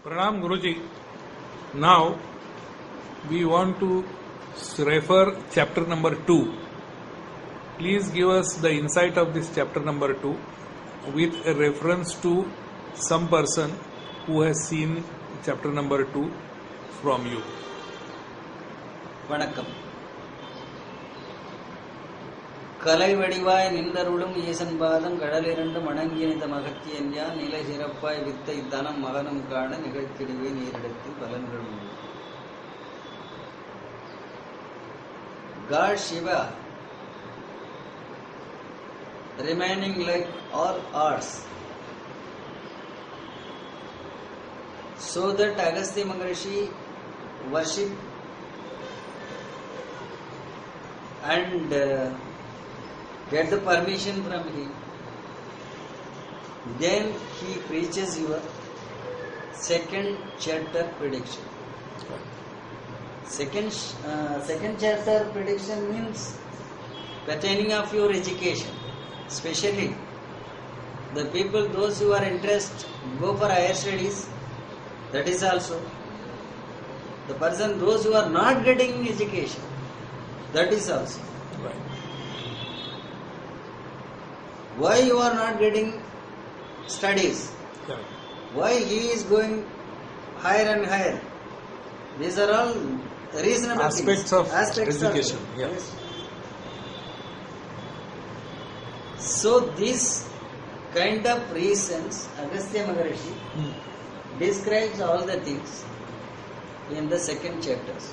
Pranam Guruji. Now we want to refer chapter number 2. Please give us the insight of this chapter number 2 with a reference to some person who has seen chapter number 2 from you. வணக்கம். கலை வடிவாய் நின்றருளும் ஈசன் பாதம் கடலிரண்டு மணங்கியனித மகத்தியன் யான் நிலை சிறப்பாய் வித்தை தனம் மகனம் காண நிகழ்த்திடுவே நீரிடத்தில் பலன்கள் உண்டு. God Shiva remaining like all arts, so that Agastya Maharishi worship and get the permission from him. Then he preaches your second chapter prediction. Second chapter prediction means pertaining of your education. Especially the people, those who are interested, go for higher studies. That is also the person, those who are not getting education. That is also. Right. Why you are not getting studies? Correct. Why he is going higher and higher? These are all reasonable Aspects things. of Aspects education, yeah. Yes. So this kind of reasons, Agastya Maharishi describes all the things in the second chapters.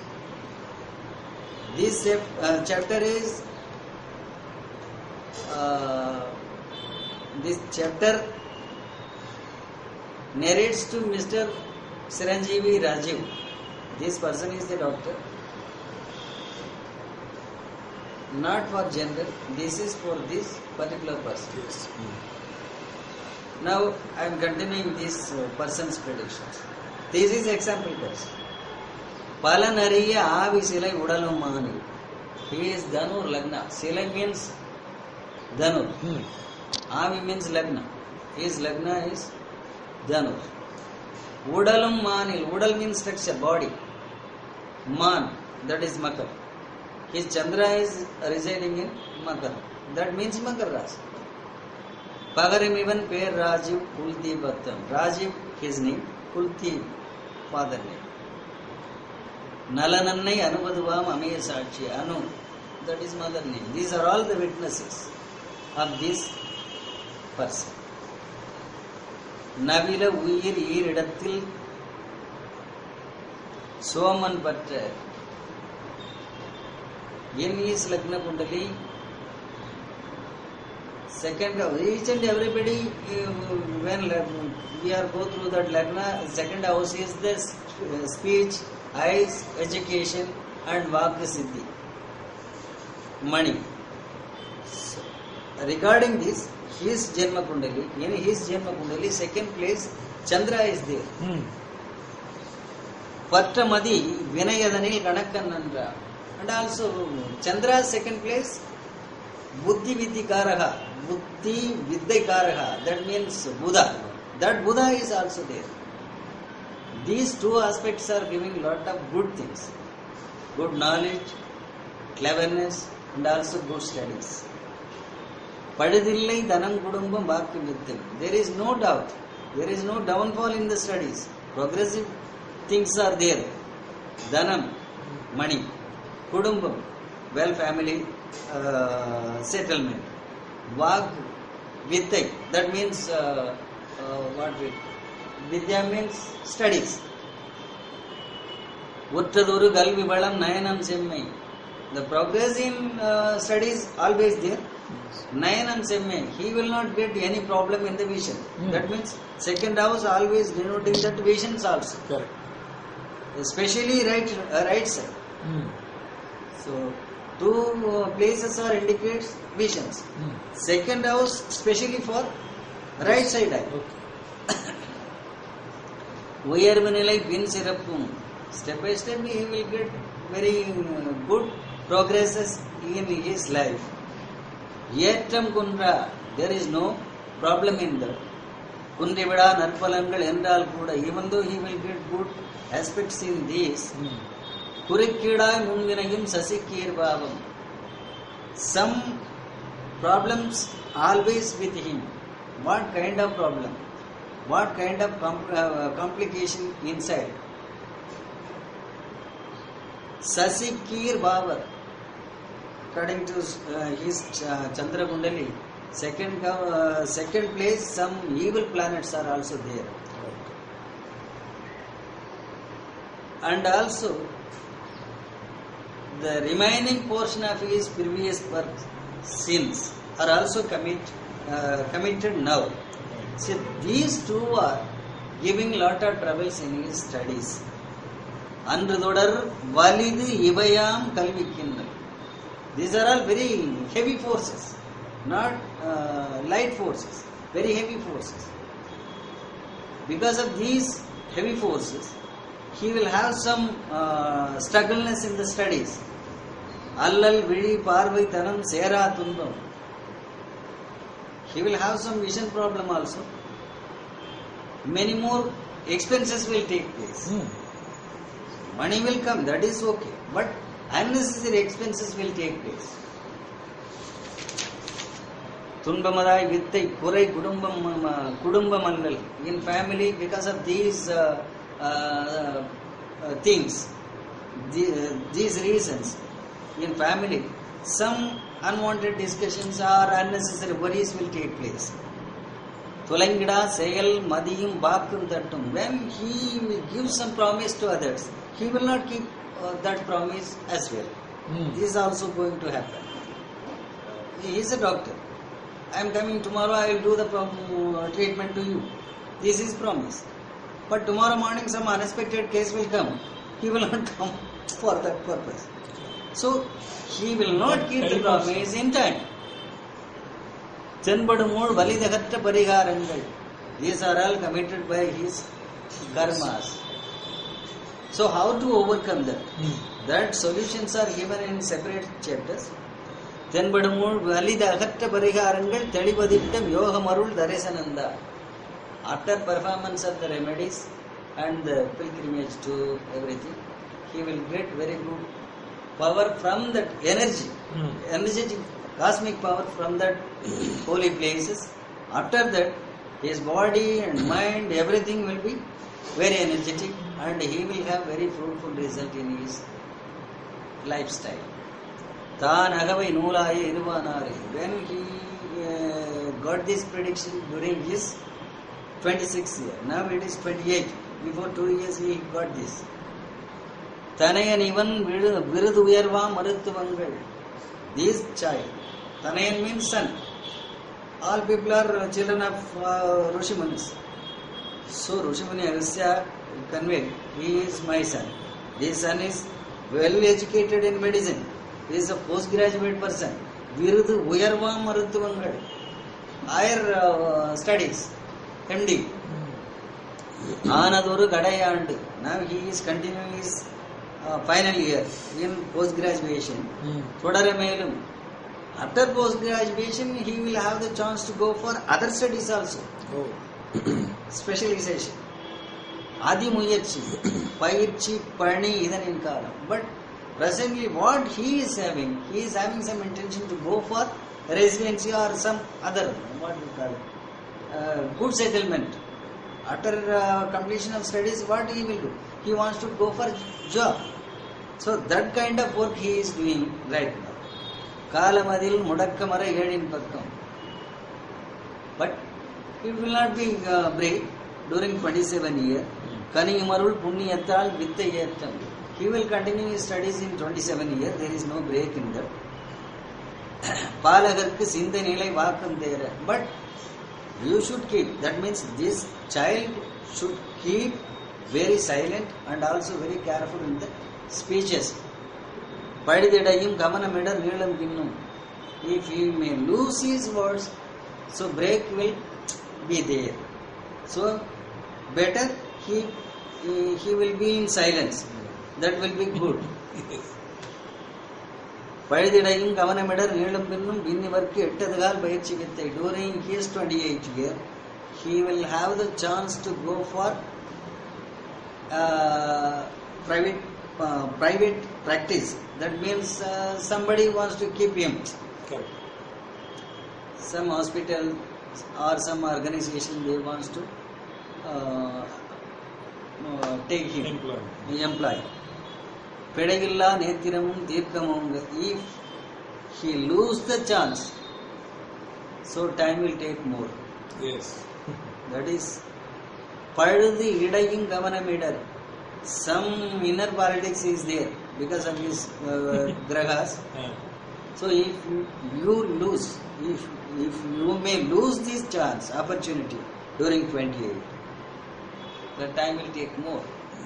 This chapter is this chapter narrates to Mr. Chiranjeevi Rajiv. This person is the doctor. Not for general, this is for this particular person. Yes. Now I am continuing this person's predictions. This is example person. Palanariya Avi Silai Udalum Mahani. He is Dhanur Lagna. Silai means Dhanur. Avi means Lagna. His Lagna is Dhanur. Udalum Manil. Udal means structure, body. Man, that is Makar. His Chandra is residing in Makar. That means Makar Rasi. Pagarim even Per Rajiv Kulti Bhattam. Rajiv, his name. Kulti, father name. Nalanannai Anuvaduvam Amaya Sakshi. Anu, that is mother name. These are all the witnesses of this person. Navila Uyir Iridatil Soman Patra. In his Lagna Kundali, second, each and everybody, when we are go through that Lagna, second house is the speech, eyes, education, and Vak Siddhi, money. So, regarding this, his Janma Kundali, in his Janma Kundali, second place, Chandra is there. Patramadi, Vinayadanil Kanakkanandra. And also, Chandra's second place, Buddhi Vidyakaraha, Buddhi Vidyakaraha, that means Buddha. That Buddha is also there. These two aspects are giving lot of good things. Good knowledge, cleverness, and also good studies. Padadillai Dhanam Kudumbam Bhakti Vidyam. There is no doubt. There is no downfall in the studies. Progressive things are there. Dhanam, money. Kudumbam, well family settlement. Vag, Vidyai, that means Vidya means studies. Uttaduru Galvi Balam Nayanam Semmai. The progress in studies always there. Nayanam Semmai. He will not get any problem in the vision. That means second house always denoting that visions also. Correct. Especially right side. So, two places are indicates visions. Second house, specially for right side eye. Okay. Uyarvanilai Bin Sirappum. Step by step, he will get very good progresses in his life. Yettam Kundra, there is no problem in that. குன்றிவிடா நற்பலன்கள் என்றால் கூட, even though he will get good aspects in these, குறுக்கீடாய் முன்வினையும் சசிக்கீர் பாவம். Some problems always with him. What kind of problem? What kind of complication inside? Sasikir Babar, according to his Chandra Kundali, second place, some evil planets are also there. And also, the remaining portion of his previous birth sins are also committed now. See, these two are giving lot of troubles in his studies. அன்று தொடர் வலிது இவையாம் கல்விக்கின்றல். These are all very heavy forces, not light forces, very heavy forces. Because of these heavy forces, he will have some struggleness in the studies. Allal vidi parvai thanam sera துன்பம். He will have some vision problem also. Many more expenses will take place. Money will come, that is okay, but unnecessary expenses will take place. துன்பமதாய் வித்தை குறை குடும்பம் அல்லல். In family, because of these things, these reasons, in family, some unwanted discussions or unnecessary worries will take place. துலங்கிடா செயல் மதியும் வாக்கும் தட்டும். When he will give some promise to others, he will not keep that promise as well. This is also going to happen. He is a doctor. I am coming tomorrow, I will do the treatment to you. This is promise. But tomorrow morning some unexpected case will come. He will not come for that purpose. So, he will not keep the promise in time. தென்படுமோள் வலிதகற்ற பரிகாரங்கள். These are all committed by his karmas. So how to overcome that? That solutions are given in separate chapters. தென்படுமோள் வலிதகற்ற பரிகாரங்கள் தெளிவதிட்டம் யோகமருள் தரிசனந்தா. After performance of the remedies and the pilgrimage to everything, he will get very good power from that energy, energetic cosmic power from that holy places. After that, his body and mind, everything will be very energetic, and he will have very fruitful result in his lifestyle. Than agavai noolaya iruvanare. When he got this prediction during his 26th year, now it is 28. Before 2 years he got this. Tanayan ivan virudu uyarva maruttuvangal. This child, Tanayan means son. All people are children of Rishimunis. So Rishimuni Agastya conveyed, he is my son. This son is well educated in medicine. He is a postgraduate person. Virudu uyarva maruttuvangal. Higher studies, MD. Anadoru Kadayandu. Now he is continuing his final year in post-graduation. Todaramelum. After post-graduation, he will have the chance to go for other studies also. Specialization. Adi Muyatchi, Payirchi, Parni, Idanin Kalam. But presently, what he is having some intention to go for residency or some other, what we call it, good settlement. After completion of studies, what he will do? He wants to go for job. So that kind of work he is doing right now. Kalamadil Mudakkamara Edin Pakkam. But it will not be break during 27 years. Kanimarul Punniyatal Vittayatam. He will continue his studies in 27 years. There is no break in that. Palagarku Sindanilai Vakam there. But you should keep. That means this child should keep very silent and also very careful in the speeches. Padididayum Gamanameda Nilam Ginnum. If he may lose his words, so break will be there. So better he will be in silence. That will be good. Padididayum Gamanameda Nilam Ginnum Binnivarki Ettadagal Bayachivittai. During his 28th year, he will have the chance to go for private practice. That means somebody wants to keep him. Correct. Some hospital or some organization they wants to take him, employ. Pedagilla nethiramum dirkamum. If he lose the chance, so time will take more. Yes. That is Padudi Idaying Gavanamidar. Some inner politics is there because of his grahas. So if you lose, if you may lose this chance, opportunity during 28, the time will take more.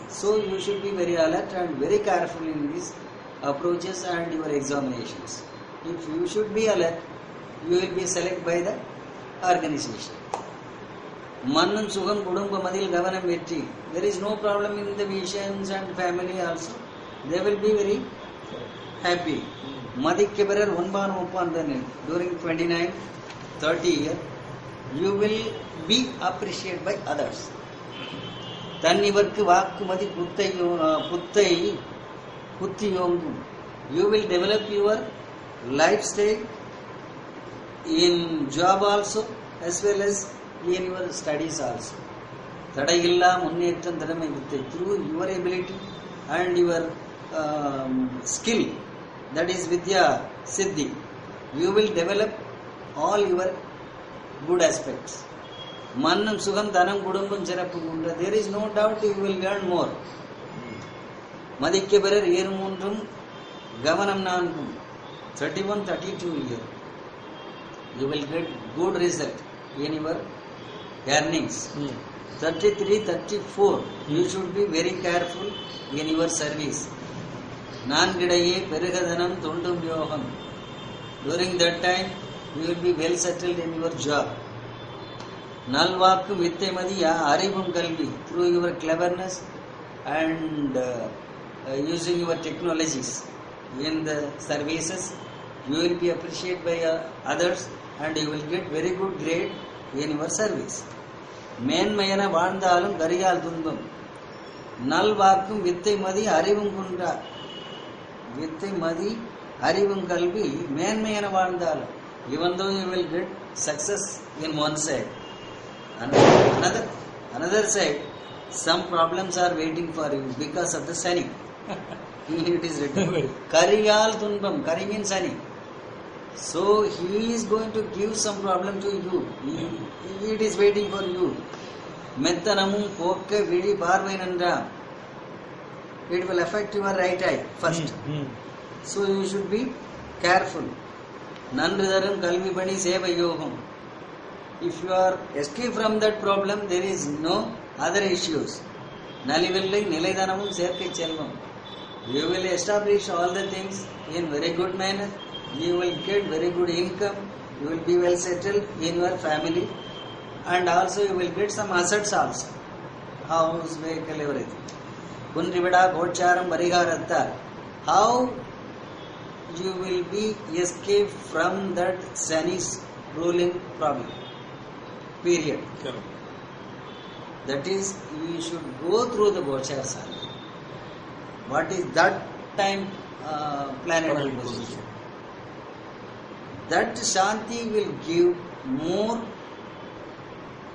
So you should be very alert and very careful in these approaches and your examinations. If you should be alert, you will be selected by the organization. Mannam Sugam Kudumba Madil Gavanam Vetti. There is no problem in the visions and family also. They will be very happy. Madik Keberer Vanban Upandan during 29, 30 years, you will be appreciated by others. Tannivarku Vakku Madi Puttai Putti Yongu. You will develop your lifestyle in job also as well as in your studies also. Tadayilla Munnettam Dharamai Vittai. Through your ability and your skill, that is Vidya Siddhi, you will develop all your good aspects. Mannam Sugam Dhanam Kudumbam Charapugunda. There is no doubt you will learn more. Madikkeberer Yermundrum Gavanam Nankum 31, 32 years. You will get good result in your earnings. 33, 34, you should be very careful in your service. Nangidaye Perigadanam Tundum Yoham. During that time, you will be well settled in your job. Nalvakku Vittemadiya Arivum Kalvi, through your cleverness and using your technologies in the services, you will be appreciated by others and you will get very good grade in your service. Menmayana Vandalum Gariyal Dundum. Nalvakum Vittemadi Arivum Kunda. Vittemadi Arivum Kalvi, Menmayana Vandalum. Even though you will get success in one side, another side, some problems are waiting for you because of the Sani. It is written. Kariyal Tunbam, Kari means Sani. So he is going to give some problem to you. It is waiting for you. Mettanamum Pokke Vidi Parvainandra. It will affect your right eye first. So you should be careful. Nandridaram Kalvi Bani Seva Yogam. If you are escape from that problem, there is no other issues. Nalivillai Nilaidhanamum Serke Chelvam. You will establish all the things in very good manner. You will get very good income. You will be well settled in your family. And also you will get some assets also. House, vehicle, everything. Kundrivada, Gocharam, Barigaratta. How you will be escaped from that Sani's ruling problem. Period. Correct. That is, you should go through the Gochar Sani. What is that time planetary position? That Shanti will give more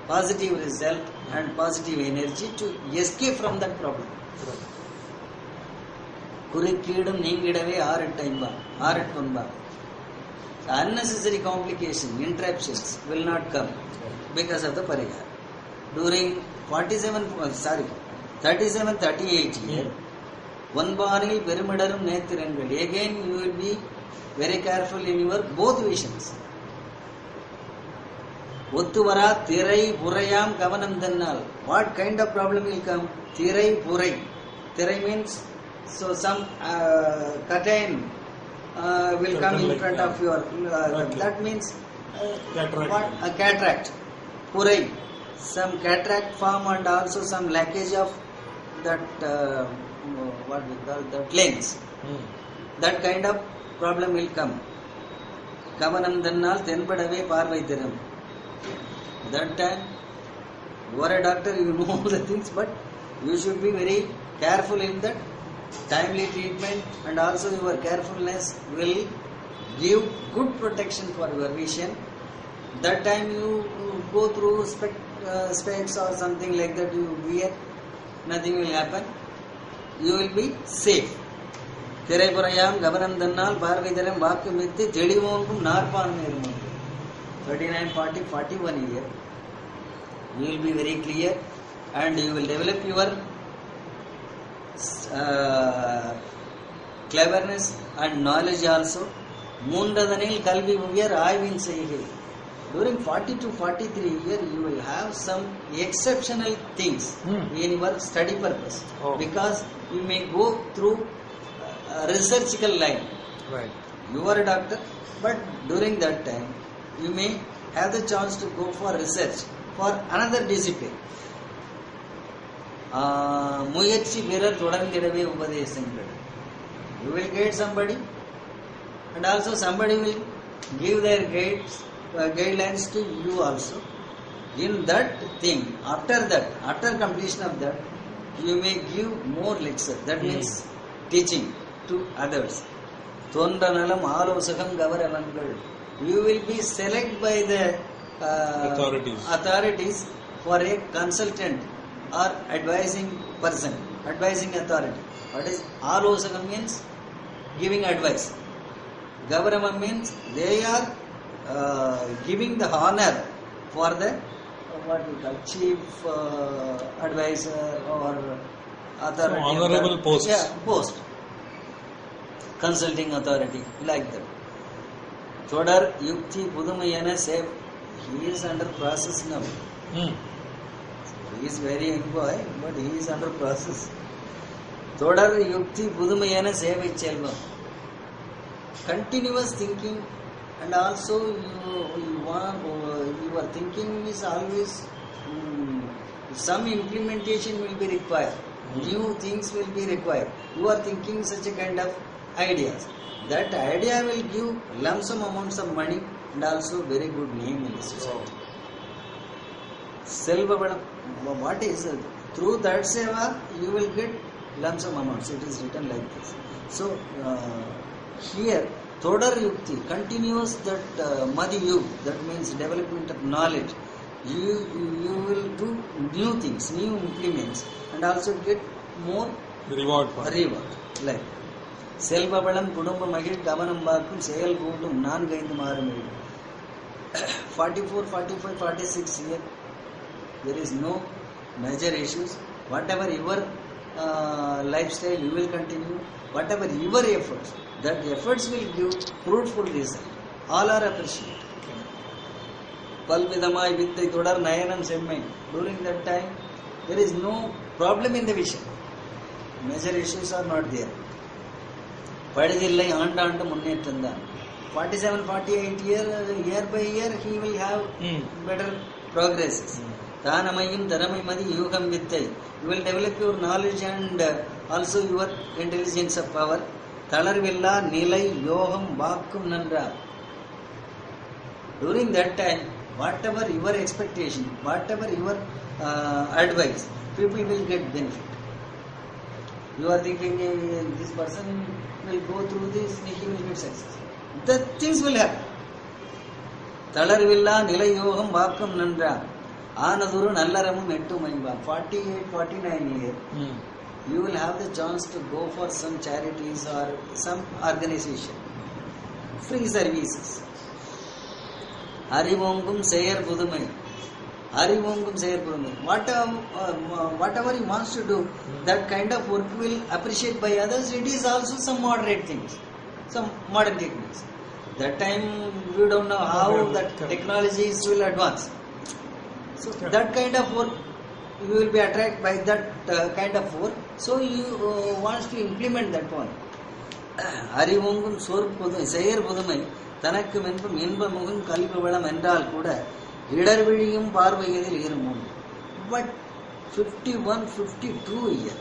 positive result and positive energy to escape from that problem. Kurikidam Ningidave Arattunba. Unnecessary complication, interruptions will not come because of the Parihar. During 37, 38 years, one Banil Perimedarum Nethirangal. Again, you will be very careful in your both visions. Uttuvara, Thirai, Purayam, Kavanam Dannal. What kind of problem will come? Thirai, Purai. Thirai means, so some curtain will come in front of your, that means a cataract. Purai. Some cataract form and also some lackage of that, what we call that lens. That kind of problem will come. Kavanam Dannal, Tenpadave Parvaithiram. That time You are a doctor, you know all the things, but you should be very careful in that. Timely treatment and also your carefulness will give good protection for your vision. That time you go through specs or something like that, you wear, nothing will happen. You will be safe. திரைபுறையாம் கவனம் தன்னால் பார்வைதரம் வாக்கு மித்து தெளிவோங்கும் நாற்பான்மை இருக்கும். 39, 40, 41 year. You will be very clear and you will develop your cleverness and knowledge also. மூன்றதனில் கல்வி உயர் ஆய்வின் செய்கை. During 40 to 43 year, you will have some exceptional things in your study purpose. Because you may go through researchical line. Right. You are a doctor, but during that time, you may have the chance to go for research for another discipline. முயற்சி பிறர் தொடர்ந்திடவே உபதேசங்கள். You will get somebody, and also somebody will give their guidelines to you also. In that thing, after completion of that, you may give more lecture. That means teaching to others. Thondra nalam ஆலோசகம் கவரவன்கள். You will be selected by the authorities for a consultant or advising person, advising authority. What is ஆலோசகம் means? Giving advice. Gavaramam means they are giving the honor for the what we call chief advisor or authority. So honorable post. Yeah, post. Consulting authority, like that. Thodar Yukti Pudumayana save. He is under process now. He is very young boy, but he is under process. Thodar Yukti Pudumayana save Chelvam. Continuous thinking, and also your thinking is always some implementation will be required. New things will be required. You are thinking such a kind of ideas. That idea will give lump sum amounts of money and also very good name in the society. Selva, what is it? Through that seva, you will get lump sum amounts. It is written like this. So here, Thodar Yukti continues that Madhi Yug, that means development of knowledge. You will do new things, new implements, and also get more reward. Like செல்வ வளம் குடும்ப மகிழ் கவனம் பார்க்கும் செயல் கூட்டும் 4-5 மாறும். 44, 45, 46 year, there is no major issues. Whatever your lifestyle, you will continue. Whatever your efforts, that efforts will give fruitful result. All are appreciated. பல்விதமாய் வித்தை தொடர் நயனம் செம்மை. During that time, there is no problem in the vision. Major issues are not there. படுதில்லை ஆண்டாண்டு முன்னேற்றம் தான். 47, 48 year by year he will have better progresses. தானமையும் திறமை மதி யூகம் வித்தை. You will develop your knowledge and also your intelligence of power. தளர்வில்லா நிலை யோகம் வாக்கும் நன்றார். During that time, whatever your expectation, whatever your advice, people will get benefit. You are thinking this person will go through this, he will get success. The things will happen. தளர்வில்லா நிலை யோகம் வாக்கும் நன்றார். ஆனதுரு நல்லறமும் எட்டுமைம்பா. 48, 49 year, you will have the chance to go for some charities or some organization, free services. அறிவோங்கும் செயற் புதுமை. அறிவோங்கும் செயற் புதுமை. Whatever he wants to do, that kind of work will appreciate by others. It is also some moderate things, some modern techniques. That time we don't know how that technologies will advance. So that kind of work, you will be attracted by that kind of work. So you want to implement that one. அறிவோங்கும் செயற் புதுமை தனக்கு மென்பும் இன்பமுகும் கல்வி வளம் என்றால் கூட இடர்விழியும் பார்வையதில் இருமும். But 51, 52 year,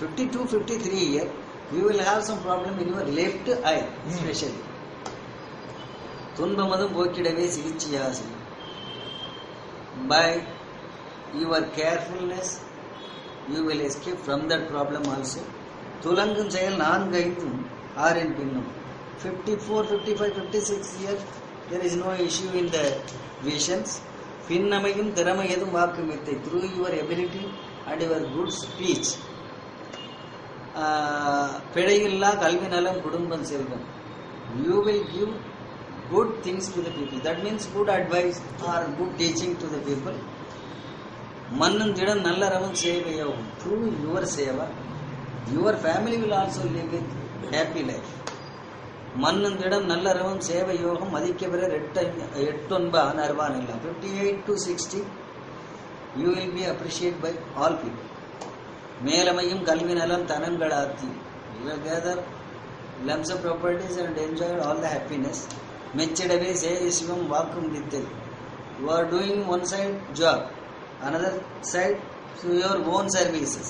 52, 53 year, you will have some problem in your left eye, especially. துன்பமதும் போக்கிடவே சிகிச்சையாசி. By your carefulness, you will escape from that problem also. துலங்கும் செயல் 4-5 6 பின்னும் 54, 55, 56 years, there is no issue in the visions. பின்னமையும் திறமையதும் வாக்கு வித்தை, through your ability and your good speech. பிழையில்லா கல்வி நலம் குடும்பம் செல்வம், you will give good things to the people. That means good advice or good teaching to the people. மன்னும் திடம் நல்லறவும் சேவையாகும், through your seva your family will also live with happy life. மன்னும் திடம் நல்லறவும் சேவை யோகம் மதிக்க பிற 8-9 நர்வான் எல்லாம் 58 to 60 you will be appreciated by all people. மேலமையும் கல்வி நலம் தனங்கள் ஆத்தி, you will gather lumps of properties and enjoy all the happiness. மெச்சிடவே சேய சிவம் வாக்கும் வித்தை, you are doing one side job, another side to your own services.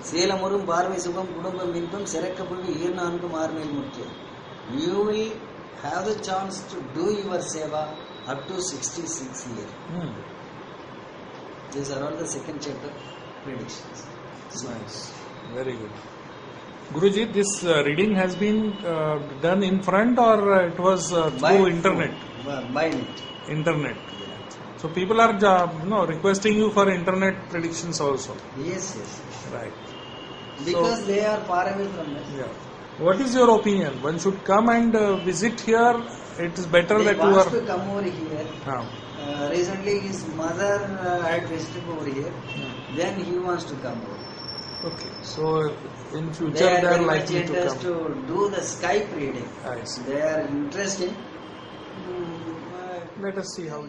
சேலமுறும் பார்வை சுகம் குடும்பம் இன்பம் சிறக்க புல்வி 4 ஆர்மேல் முக்கியம். You will have the chance to do your seva up to 66 years. These are all the second chapter predictions. Nice, very good. Guruji, this reading has been done in front or it was through internet? By net. Internet. So people are requesting you for internet predictions also. Yes. Right. Because they are far away from us. Yeah. What is your opinion? One should come and visit here. It is better They that you wants are. to come over here. Recently his mother had visited over here. Then he wants to come over. Okay. So in future They are they are very much likely to interested come. to do the Skype reading. I see. They are interested. Let us see how.